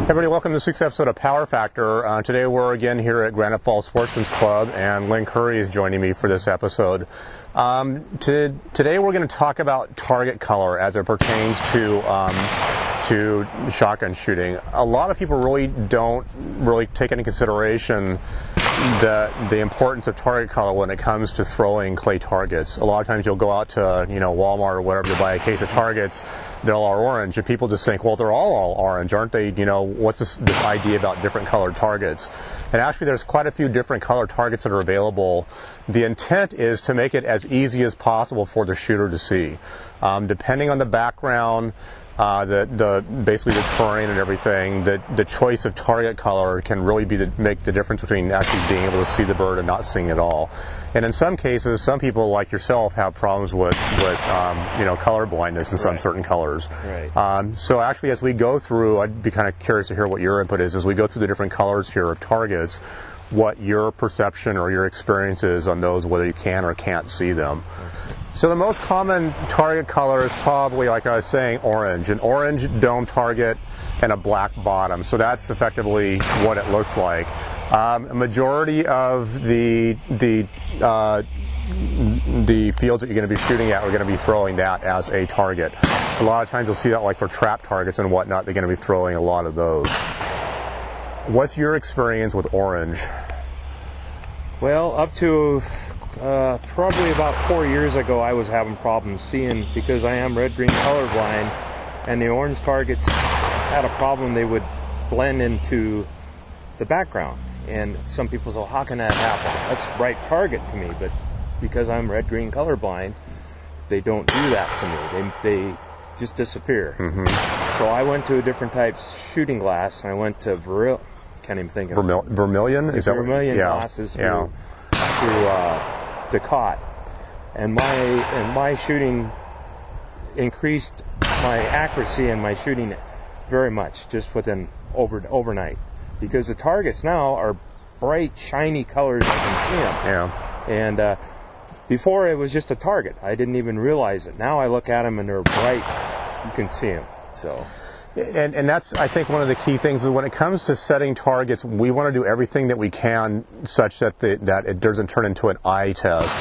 Everybody, welcome to this week's episode of Power Factor. Today we're again here at Granite Falls Sportsman's Club, and Lynn Curry is joining me for this episode. Today we're going to talk about target color as it pertains to shotgun shooting. A lot of people really don't take into consideration the importance of target color when it comes to throwing clay targets. A lot of times you'll go out to Walmart or whatever to buy a case of targets. They're all orange, and people just think, well, they're all orange, aren't they? What's this idea about different colored targets? And actually, there's quite a few different colored targets that are available. The intent is to make it as easy as possible for the shooter to see. Depending on the background, basically the terrain and everything, the choice of target color can really make the difference between actually being able to see the bird and not seeing it all. And in some cases, some people like yourself have problems with color blindness in some certain colors. Right. So actually, as we go through, I'd be kind of curious to hear what your input is as we go through the different colors here of targets, what your perception or your experience is on those, whether you can or can't see them. So the most common target color is probably, like I was saying, orange. An orange dome target and a black bottom. So that's effectively what it looks like. A majority of the fields that you're going to be shooting at are going to be throwing that as a target. A lot of times you'll see that like for trap targets and whatnot, they're going to be throwing a lot of those. What's your experience with orange? Well, up to probably about 4 years ago, I was having problems seeing because I am red-green colorblind, and the orange targets had a problem. They would blend into the background, and some people say, well, how can that happen? That's a bright target to me, but because I'm red-green colorblind, they don't do that to me. They just disappear. Mm-hmm. So I went to a different type shooting glass, and I went to can't even think of it. Vermilion? Is that Vermilion glasses through Ducat, and my shooting increased my accuracy and my shooting very much just within overnight, because the targets now are bright, shiny colors. I can see them. Yeah. And before it was just a target. I didn't even realize it. Now I look at them and they're bright. You can see them. So. And that's, I think, one of the key things is when it comes to setting targets, we want to do everything that we can such that it doesn't turn into an eye test.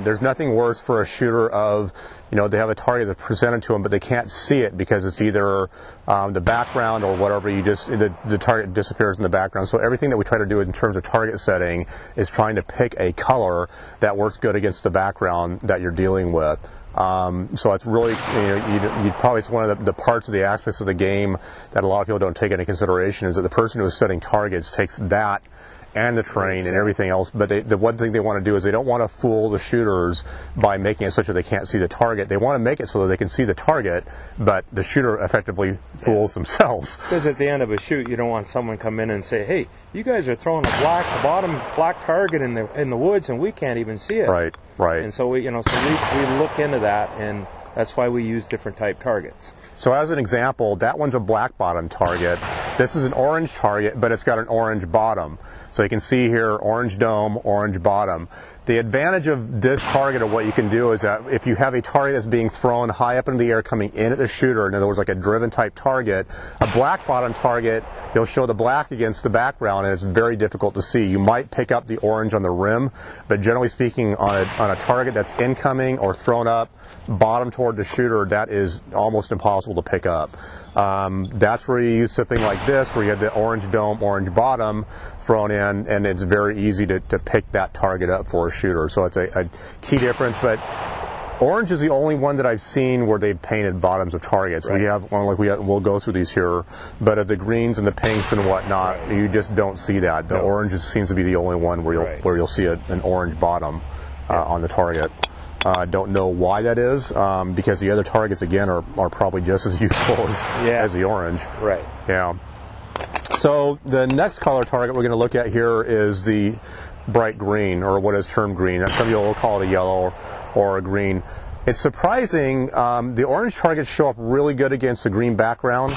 There's nothing worse for a shooter of, they have a target that's presented to them, but they can't see it because it's either the background or whatever. The target disappears in the background. So everything that we try to do in terms of target setting is trying to pick a color that works good against the background that you're dealing with. So it's really, it's one of the parts of the aspects of the game that a lot of people don't take into consideration is that the person who is setting targets takes that and the terrain and everything else, but the one thing they want to do is they don't want to fool the shooters by making it such that they can't see the target. They want to make it so that they can see the target, but the shooter effectively fools themselves. Because at the end of a shoot, you don't want someone come in and say, hey, you guys are throwing a bottom black target in the woods and we can't even see it. Right. And so we look into that, and that's why we use different type targets. So as an example, that one's a black bottom target. This is an orange target, but it's got an orange bottom. So you can see here, orange dome, orange bottom. The advantage of this target, or what you can do, is that if you have a target that's being thrown high up into the air coming in at the shooter, in other words, like a driven type target, a black bottom target, you'll show the black against the background, and it's very difficult to see. You might pick up the orange on the rim, but generally speaking, on a target that's incoming or thrown up, bottom toward the shooter, that is almost impossible to pick up. That's where you use something like this, where you have the orange dome, orange bottom thrown in, and it's very easy to pick that target up for a shooter. So it's a key difference, but orange is the only one that I've seen where they've painted bottoms of targets. Right. We have one, we'll go through these here, but of the greens and the pinks and whatnot, you just don't see that. The orange seems to be the only one where you'll see an orange bottom on the target. Don't know why that is, because the other targets, again, are probably just as useful as the orange. Right. Yeah. So the next color target we're going to look at here is the bright green, or what is termed green. Some people will call it a yellow or a green. It's surprising, the orange targets show up really good against the green background,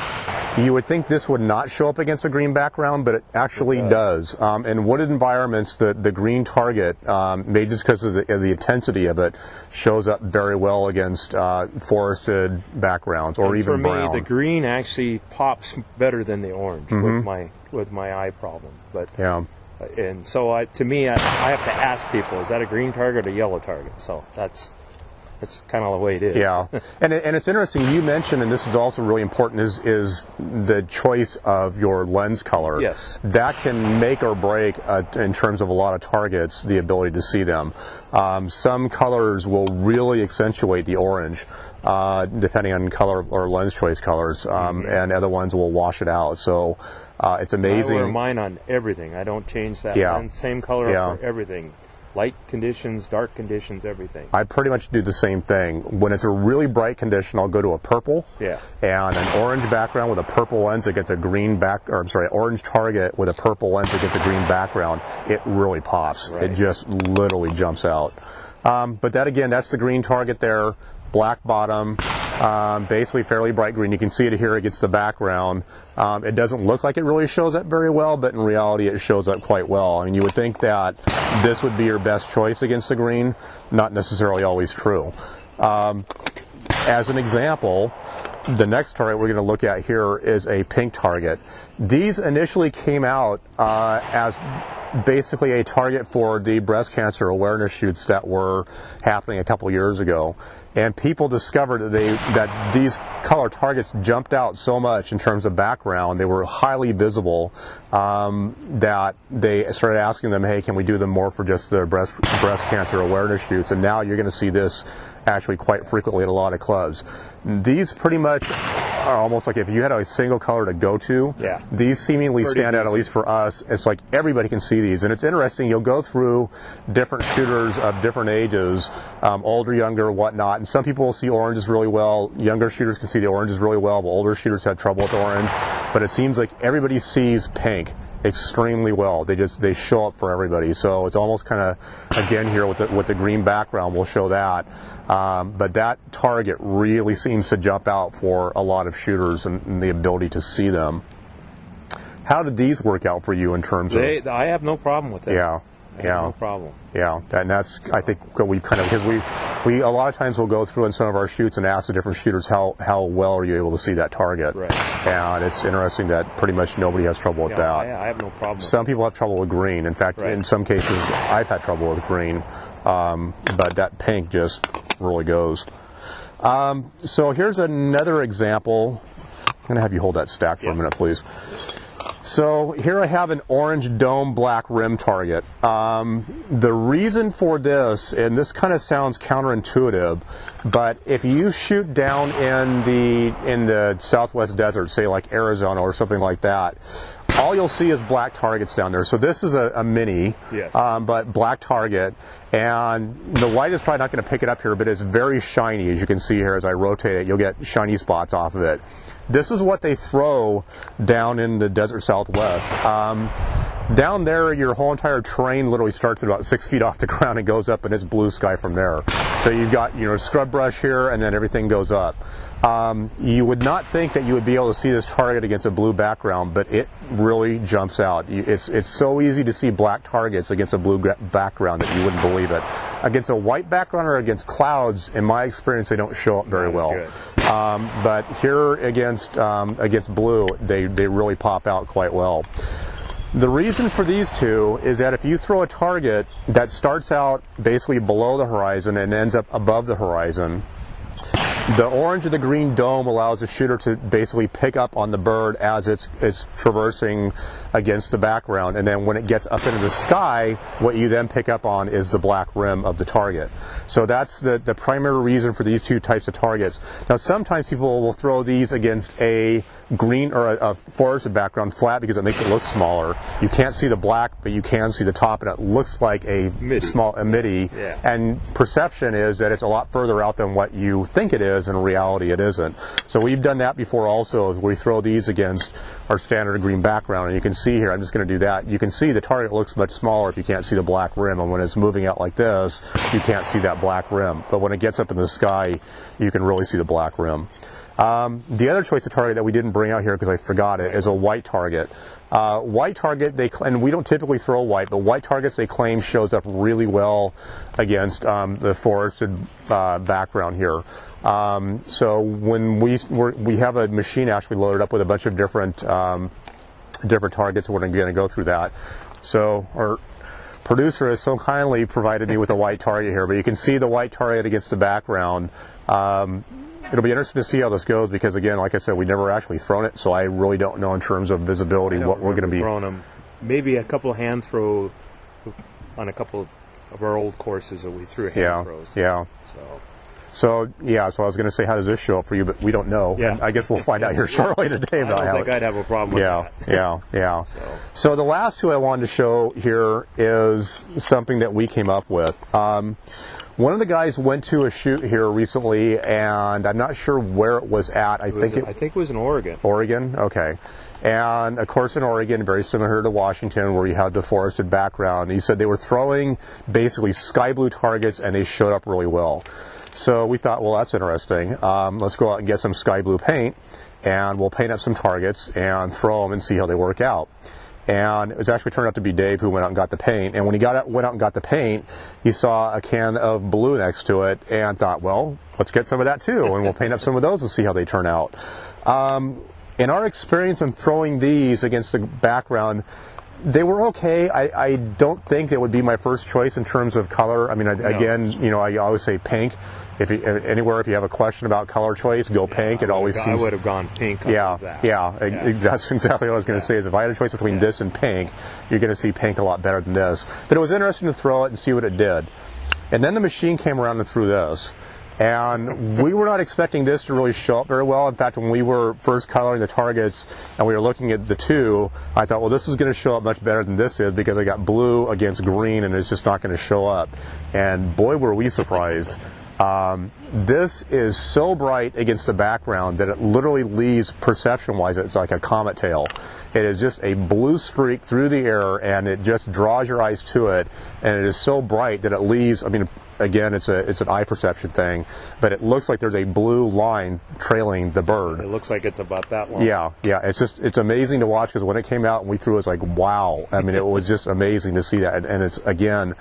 You would think this would not show up against a green background, but it actually does. In wooded environments, the green target, maybe just because of the intensity of it, shows up very well against forested backgrounds or even brown. For me, the green actually pops better than the orange with my eye problem. But yeah. And so to me, I have to ask people, is that a green target or a yellow target? So that's kind of the way it is. Yeah, and it's interesting. You mentioned, and this is also really important, is the choice of your lens color. Yes. That can make or break in terms of a lot of targets the ability to see them. Some colors will really accentuate the orange, depending on color or lens choice colors, and other ones will wash it out. So it's amazing. I wear mine on everything. I don't change that lens. Same color for everything. Light conditions, dark conditions, everything. I pretty much do the same thing. When it's a really bright condition, I'll go to a purple and an orange background with a purple lens against a green orange target with a purple lens against a green background. It really pops. Right. It just literally jumps out. But that again, that's the green target there. Black bottom, basically fairly bright green. You can see it here against the background. It doesn't look like it really shows up very well, but in reality it shows up quite well. I mean, you would think that this would be your best choice against the green. Not necessarily always true. As an example, the next target we're going to look at here is a pink target. These initially came out as basically a target for the breast cancer awareness shoots that were happening a couple years ago. And people discovered that these color targets jumped out so much in terms of background, they were highly visible, that they started asking them, hey, can we do them more for just the breast cancer awareness shoots? And now you're going to see this actually quite frequently at a lot of clubs. These pretty much are almost like if you had a single color to go to, these seemingly stand out, at least for us. It's like everybody can see these. And it's interesting, you'll go through different shooters of different ages, older, younger, whatnot, and some people will see oranges really well. Younger shooters can see the oranges really well, but older shooters have trouble with orange. But it seems like everybody sees pink extremely well. They show up for everybody. So it's almost kind of, again here with the green background, we'll show that. But that target really seems to jump out for a lot of shooters and the ability to see them. How did these work out for you in terms of? I have no problem with it. I have no problem. Yeah, and that's, I think, what we kind of, because we a lot of times we'll go through in some of our shoots and ask the different shooters how well are you able to see that target. Right. And it's interesting that pretty much nobody has trouble with that. I have no problem. Some people have trouble with green. In fact, in some cases, I've had trouble with green. But that pink just really goes. So here's another example. I'm going to have you hold that stack for a minute, please. So here I have an orange dome black rim target. The reason for this, and this kind of sounds counterintuitive, but if you shoot down in the southwest desert, say like Arizona or something like that, all you'll see is black targets down there. So this is a mini, but black target, and the light is probably not going to pick it up here, but it's very shiny, as you can see here as I rotate it. You'll get shiny spots off of it. This is what they throw down in the desert southwest. Down there, your whole entire terrain literally starts at about 6 feet off the ground and goes up, and it's blue sky from there. So you've got scrub brush here, and then everything goes up. You would not think that you would be able to see this target against a blue background, but it really jumps out. It's so easy to see black targets against a blue background that you wouldn't believe it. Against a white background or against clouds, in my experience, they don't show up very well. But here against blue, they really pop out quite well. The reason for these two is that if you throw a target that starts out basically below the horizon and ends up above the horizon, the orange and the green dome allows the shooter to basically pick up on the bird as it's traversing against the background, and then when it gets up into the sky, what you then pick up on is the black rim of the target. So that's the primary reason for these two types of targets. Now sometimes people will throw these against a green or a forested background flat because it makes it look smaller. You can't see the black, but you can see the top, and it looks like a midi. And perception is that it's a lot further out than what you think it is. In reality, it isn't. So we've done that before also. We throw these against our standard green background, and you can see here, I'm just going to do that. You can see the target looks much smaller if you can't see the black rim, and when it's moving out like this, you can't see that black rim. But when it gets up in the sky, you can really see the black rim. The other choice of target that we didn't bring out here because I forgot it is a white target. White target, and we don't typically throw white, but white targets they claim shows up really well against the forested background here. So when we have a machine actually loaded up with a bunch of different targets, we're going to go through that. So our producer has so kindly provided me with a white target here, but you can see the white target against the background. It'll be interesting to see how this goes because, again, like I said, we've never actually thrown it, so I really don't know in terms of visibility what we're going to be throwing them. Maybe a couple of hand throw on a couple of our old courses that we threw hand throws. Yeah. So I was going to say, how does this show up for you? But we don't know. Yeah. I guess we'll find out here shortly today about I don't think I'd have a problem with that. Yeah. So the last two I wanted to show here is something that we came up with. One of the guys went to a shoot here recently, and I'm not sure where it was at. I think it was in Oregon. Oregon? Okay. And, of course, in Oregon, very similar to Washington, where you had the forested background. He said they were throwing basically sky blue targets, and they showed up really well. So we thought, well, that's interesting. Let's go out and get some sky blue paint, and we'll paint up some targets and throw them and see how they work out. And it actually turned out to be Dave who went out and got the paint. And when he went out and got the paint, he saw a can of blue next to it and thought, well, let's get some of that too, and we'll paint up some of those and see how they turn out. In our experience in throwing these against the background, they were okay. I don't think they would be my first choice in terms of color. I mean, again, I always say pink. If you have a question about color choice, go pink. I would have gone pink. That's exactly what I was going to say. Is if I had a choice between this and pink, you're going to see pink a lot better than this. But it was interesting to throw it and see what it did. And then the machine came around and threw this. And we were not expecting this to really show up very well. In fact, when we were first coloring the targets and we were looking at the two, I thought, well, this is going to show up much better than this is because I got blue against green and it's just not going to show up. And boy, were we surprised. This is so bright against the background that it literally leaves, perception-wise, it's like a comet tail. It is just a blue streak through the air, and it just draws your eyes to it, and it is so bright that it leaves, I mean, again, it's an eye perception thing, but it looks like there's a blue line trailing the bird. It looks like it's about that long. Yeah, it's amazing to watch because when it came out and we threw it, was like, wow. I mean, it was just amazing to see that, and it's, again,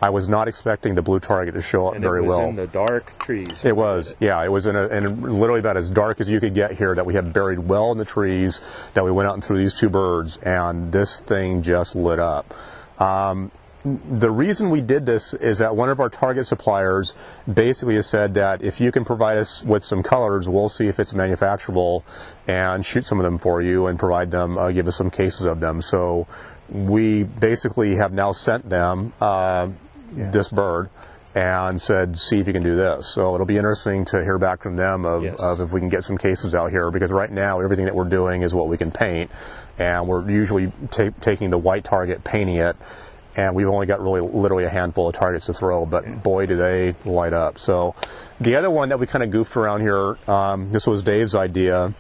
I was not expecting the blue target to show up very well. And it was in the dark trees. It was, yeah. It was and literally about as dark as you could get here that we had buried well in the trees that we went out and threw these two birds, and this thing just lit up. The reason we did this is that one of our target suppliers basically has said that if you can provide us with some colors, we'll see if it's manufacturable and shoot some of them for you and provide them, give us some cases of them. So we basically have now sent them this bird and said, see if you can do this. So it'll be interesting to hear back from them of if we can get some cases out here, because right now everything that we're doing is what we can paint, and we're usually taking the white target, painting it, and we've only got literally a handful of targets to throw, but boy, do they light up. So the other one that we kind of goofed around here, this was Dave's idea.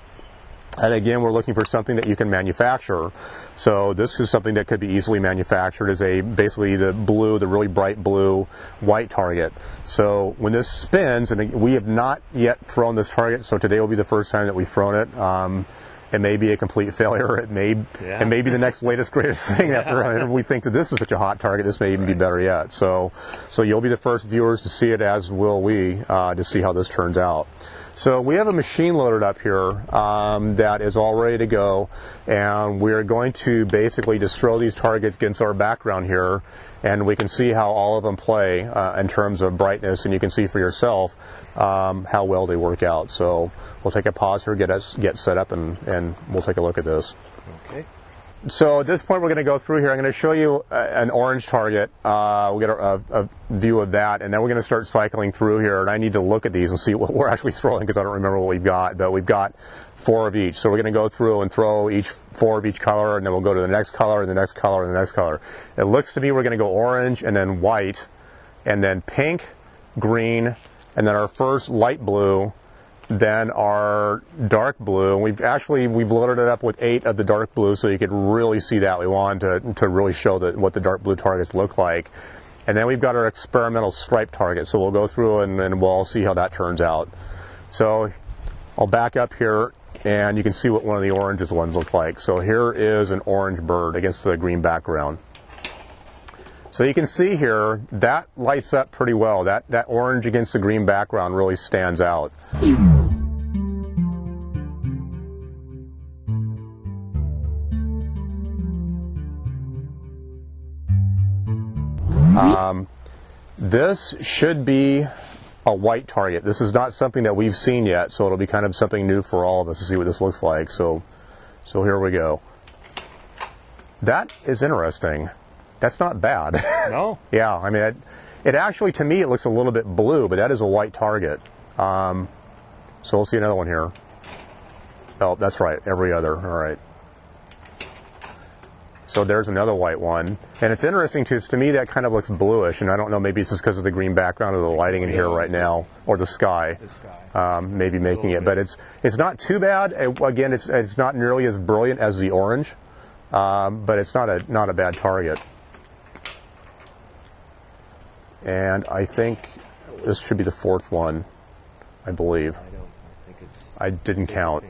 And again, we're looking for something that you can manufacture. So this is something that could be easily manufactured as basically the really bright blue white target. So when this spins, and we have not yet thrown this target, so today will be the first time that we've thrown it. It may be a complete failure. It may be the next latest greatest thing. After we think that this is such a hot target, this may even be better yet. So you'll be the first viewers to see it, as will we, to see how this turns out. So we have a machine loaded up here that is all ready to go, and we're going to basically just throw these targets against our background here, and we can see how all of them play in terms of brightness, and you can see for yourself how well they work out. So we'll take a pause here, get set up, and we'll take a look at this. Okay. So at this point, we're going to go through here. I'm going to show you an orange target. We'll get a view of that, and then we're going to start cycling through here. And I need to look at these and see what we're actually throwing, because I don't remember what we've got. But we've got 4 of each. So we're going to go through and throw 4 of each color, and then we'll go to the next color, and the next color, and the next color. It looks to me we're going to go orange, and then white, and then pink, green, and then our first light blue, then our dark blue. We've loaded it up with 8 of the dark blue, so you could really see that. We wanted to really show what the dark blue targets look like. And then we've got our experimental stripe target, so we'll go through and we'll see how that turns out. So I'll back up here and you can see what one of the oranges ones look like. So here is an orange bird against the green background. So you can see here, that lights up pretty well. That orange against the green background really stands out. This should be a white target. This is not something that we've seen yet, so it'll be kind of something new for all of us to see what this looks like. So here we go. That is interesting. That's not bad. No? Yeah, I mean, it actually, to me, it looks a little bit blue, but that is a white target. So we'll see another one here. Oh, that's right, every other, all right. So there's another white one. And it's interesting, too, to me that kind of looks bluish, and I don't know, maybe it's just because of the green background or the lighting in here right now, or the sky. Maybe making it, but it's not too bad. Again, it's not nearly as brilliant as the orange, but it's not a bad target. And I think this should be the fourth one, I believe. I didn't count.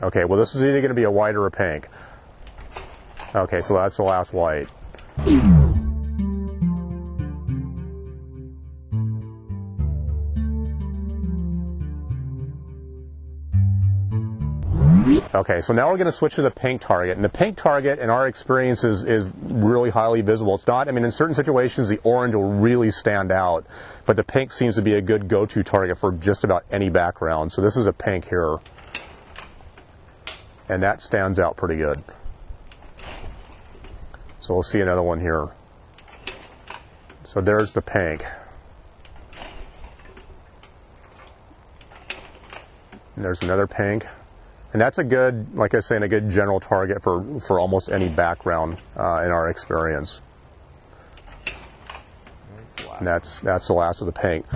Okay, well this is either going to be a white or a pink. Okay, so that's the last white. Okay, so now we're going to switch to the pink target. And the pink target, in our experience, is really highly visible. It's not, I mean, in certain situations, the orange will really stand out, but the pink seems to be a good go-to target for just about any background. So this is a pink here, and that stands out pretty good. So we'll see another one here. So there's the pink. And there's another pink. And that's a good, like I was saying, a good general target for almost any background in our experience. And that's the last of the pink.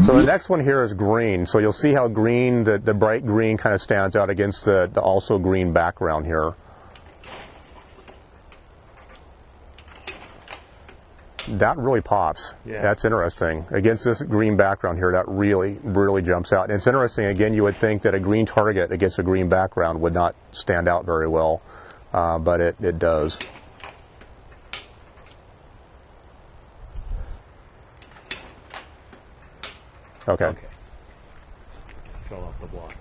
So the next one here is green. So you'll see how green, the bright green kind of stands out against the also green background here. That really pops. Yeah. That's interesting. Against this green background here, that really jumps out. And it's interesting, again, you would think that a green target against a green background would not stand out very well, but it does. Okay. Fill up the block.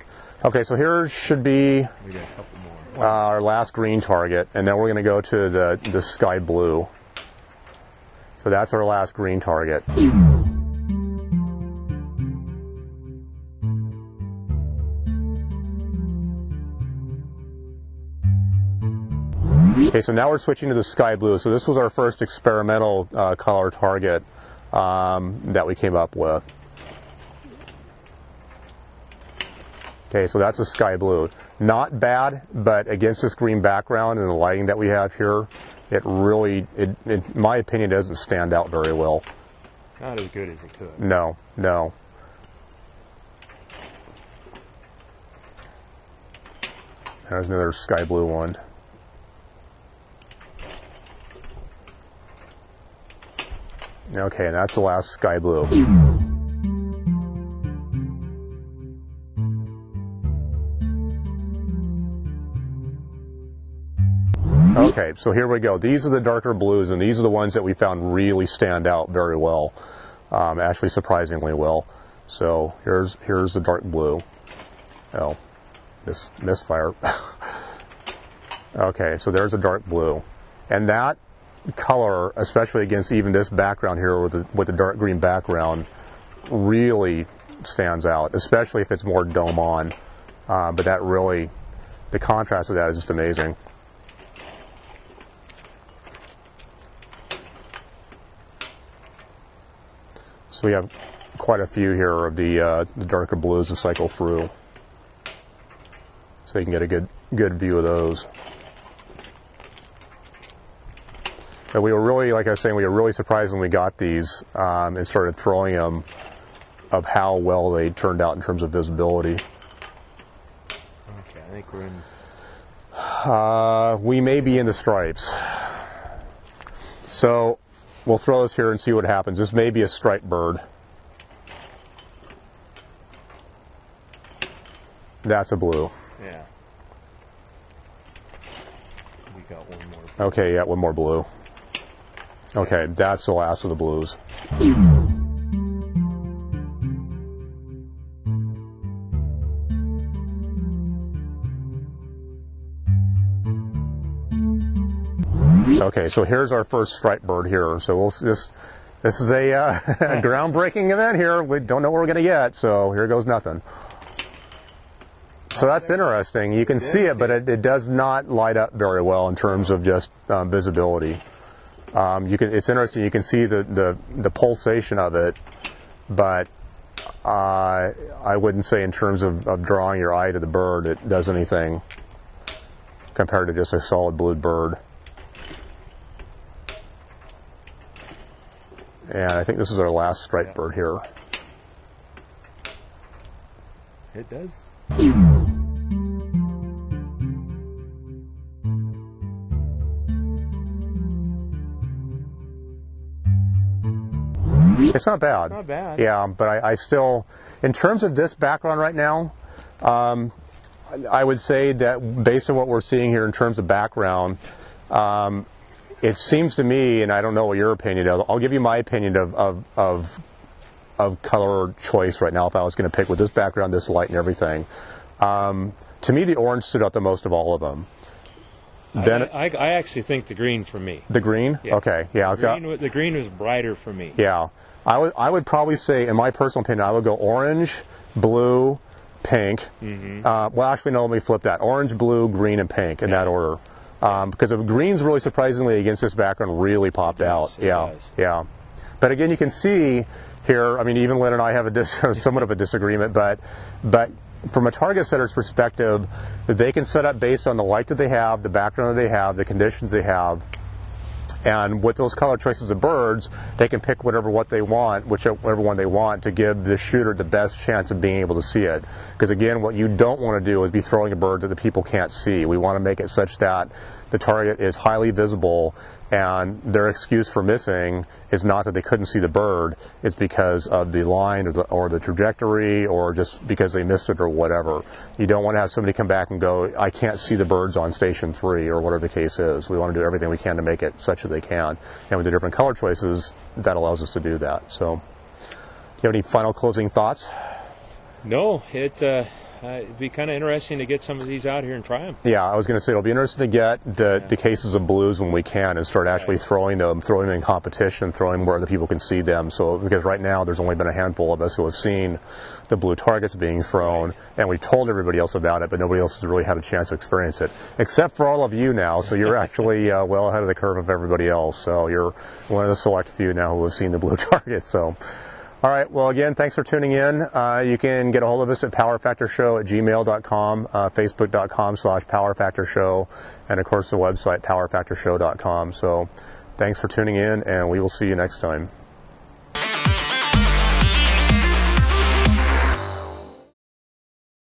Okay, so here should be We got a couple more. our last green target, and then we're going to go to the sky blue. So that's our last green target. Okay, so now we're switching to the sky blue. So this was our first experimental color target that we came up with. Okay, so that's a sky blue. Not bad, but against this green background and the lighting that we have here, it really, in my opinion, doesn't stand out very well. Not as good as it could. No. There's another sky blue one. Okay, and that's the last sky blue. Okay, so here we go. These are the darker blues, and these are the ones that we found really stand out very well, actually surprisingly well. So here's the dark blue. Oh, this misfire. Okay, so there's a dark blue, and that color, especially against even this background here with the dark green background, really stands out, especially if it's more dome on. But that really, the contrast of that is just amazing. So we have quite a few here of the darker blues to cycle through, so you can get a good view of those. But we were really, like I was saying, we were really surprised when we got these and started throwing them, of how well they turned out in terms of visibility. Okay, I think we're in. We may be in the stripes. So we'll throw this here and see what happens. This may be a striped bird. That's a blue. Yeah. We got one more. Okay, yeah, one more blue. Okay, that's the last of the blues. Okay, so here's our first striped bird here. So we'll just, this is a groundbreaking event here. We don't know what we're going to get, so here goes nothing. So that's interesting. You can see it, but it does not light up very well in terms of just visibility. It's interesting. You can see the pulsation of it, but I wouldn't say in terms of drawing your eye to the bird it does anything compared to just a solid blued bird. And I think this is our last striped bird here. It does. It's not bad. Not bad. Yeah, but I still, in terms of this background right now, I would say that based on what we're seeing here in terms of background, it seems to me, and I don't know what your opinion is, I'll give you my opinion of color choice right now if I was going to pick with this background, this light and everything. To me, the orange stood out the most of all of them. Then I actually think the green for me. The green? Yeah. Okay, yeah. The green was brighter for me. Yeah. I would probably say, in my personal opinion, I would go orange, blue, pink. Mm-hmm. Well, actually, no, let me flip that. Orange, blue, green, and pink in that order. Because the green's really surprisingly against this background really popped out. Yeah, yeah. But again, you can see here, I mean, even Lynn and I have somewhat of a disagreement, but from a target setter's perspective, that they can set up based on the light that they have, the background that they have, the conditions they have, and with those color choices of birds, they can pick whichever one they want to give the shooter the best chance of being able to see it. Because again, what you don't want to do is be throwing a bird that the people can't see. We want to make it such that the target is highly visible, and their excuse for missing is not that they couldn't see the bird, it's because of the line or the trajectory, or just because they missed it or whatever. You don't want to have somebody come back and go, I can't see the birds on station 3 or whatever the case is. We want to do everything we can to make it such that they can. And with the different color choices, that allows us to do that. So, do you have any final closing thoughts? No, it'd be kind of interesting to get some of these out here and try them. Yeah, I was going to say it'll be interesting to get the cases of blues when we can and start actually throwing them in competition, throwing where other people can see them. So, because right now there's only been a handful of us who have seen the blue targets being thrown, and we've told everybody else about it, but nobody else has really had a chance to experience it, except for all of you now. So you're actually well ahead of the curve of everybody else. So you're one of the select few now who have seen the blue targets. So. All right, well, again, thanks for tuning in. You can get a hold of us at powerfactorshow@gmail.com, facebook.com/powerfactorshow, and, of course, the website, powerfactorshow.com. So thanks for tuning in, and we will see you next time.